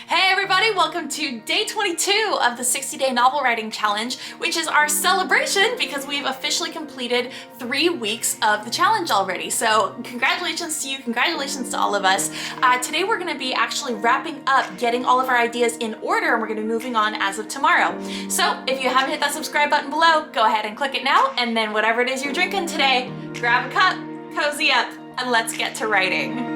Hey everybody, welcome to day 22 of the 60-day novel writing challenge, which is our celebration because we've officially completed 3 weeks of the challenge already. So congratulations to you, congratulations to all of us. Today we're going to be actually wrapping up getting all of our ideas in order, and we're going to be moving on as of tomorrow. So if you haven't hit that subscribe button below, go ahead and click it now, and then whatever it is you're drinking today, grab a cup, cozy up, and let's get to writing.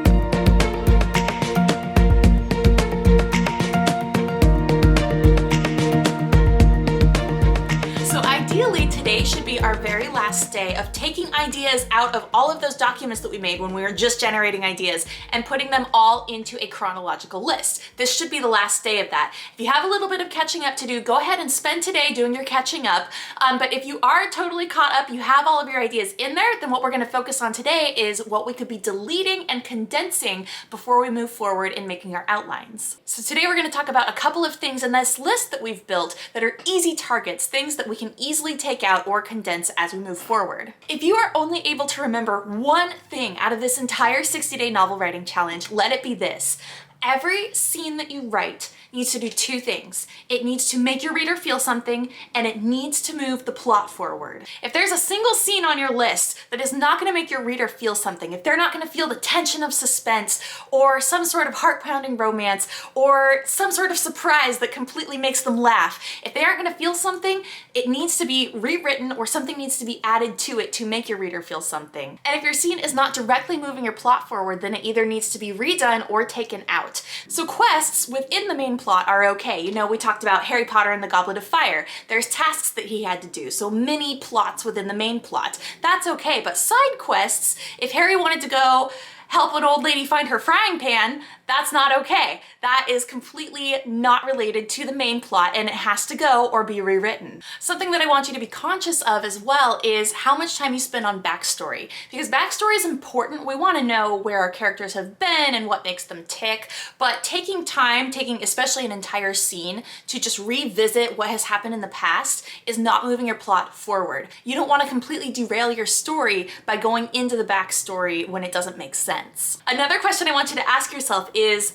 Ideally, today should be our very last day of taking ideas out of all of those documents that we made when we were just generating ideas and putting them all into a chronological list. This should be the last day of that. If you have a little bit of catching up to do, go ahead and spend today doing your catching up. But if you are totally caught up, you have all of your ideas in there, then what we're going to focus on today is what we could be deleting and condensing before we move forward in making our outlines. So today we're going to talk about a couple of things in this list that we've built that are easy targets, things that we can easily take out or condense as we move forward. If you are only able to remember one thing out of this entire 60-day novel writing challenge, let it be this. Every scene that you write needs to do two things. It needs to make your reader feel something, and it needs to move the plot forward. If there's a single scene on your list that is not going to make your reader feel something, if they're not going to feel the tension of suspense or some sort of heart-pounding romance or some sort of surprise that completely makes them laugh, if they aren't going to feel something, it needs to be rewritten or something needs to be added to it to make your reader feel something. And if your scene is not directly moving your plot forward, then it either needs to be redone or taken out. So quests within the main plot are okay. You know, we talked about Harry Potter and the Goblet of Fire. There's tasks that he had to do, so mini plots within the main plot. That's okay, but side quests, if Harry wanted to go help an old lady find her frying pan, that's not okay. That is completely not related to the main plot, and it has to go or be rewritten. Something that I want you to be conscious of as well is how much time you spend on backstory, because backstory is important. We want to know where our characters have been and what makes them tick, but taking time, taking especially an entire scene to just revisit what has happened in the past is not moving your plot forward. You don't want to completely derail your story by going into the backstory when it doesn't make sense. Another question I want you to ask yourself is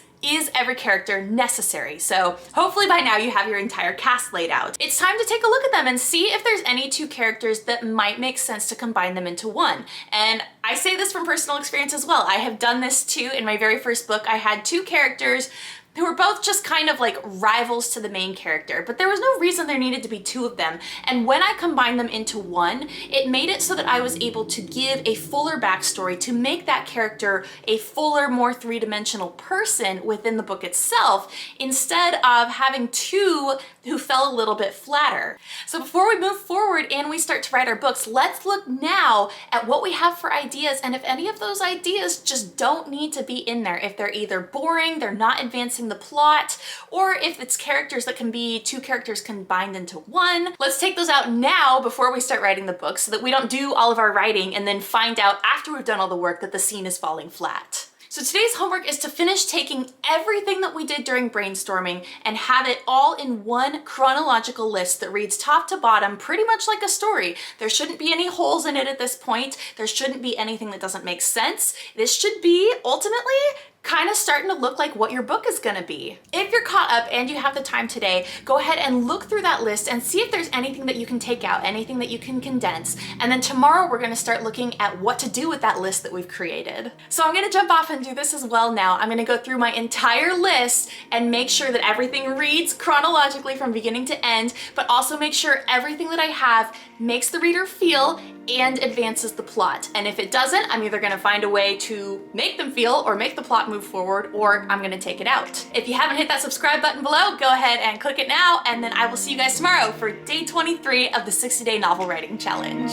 every character necessary? So hopefully by now you have your entire cast laid out. It's time to take a look at them and see if there's any two characters that might make sense to combine them into one. And I say this from personal experience as well. I have done this too. In my very first book, I had two characters who were both just kind of like rivals to the main character, but there was no reason there needed to be two of them. And when I combined them into one, it made it so that I was able to give a fuller backstory to make that character a fuller, more three-dimensional person within the book itself, instead of having two who fell a little bit flatter. So before we move forward and we start to write our books, let's look now at what we have for ideas, and if any of those ideas just don't need to be in there, if they're either boring, they're not advancing the plot, or if it's characters that can be two characters combined into one. Let's take those out now before we start writing the book so that we don't do all of our writing and then find out after we've done all the work that the scene is falling flat. So today's homework is to finish taking everything that we did during brainstorming and have it all in one chronological list that reads top to bottom, pretty much like a story. There shouldn't be any holes in it at this point. There shouldn't be anything that doesn't make sense. This should be ultimately kind of starting to look like what your book is going to be. If you're caught up and you have the time today, go ahead and look through that list and see if there's anything that you can take out, anything that you can condense. And then tomorrow we're going to start looking at what to do with that list that we've created. So I'm going to jump off and do this as well now. I'm going to go through my entire list and make sure that everything reads chronologically from beginning to end, but also make sure everything that I have makes the reader feel and advances the plot. And if it doesn't, I'm either going to find a way to make them feel or make the plot move forward, or I'm going to take it out. If you haven't hit that subscribe button below, go ahead and click it now, and then I will see you guys tomorrow for day 23 of the 60-day novel writing challenge.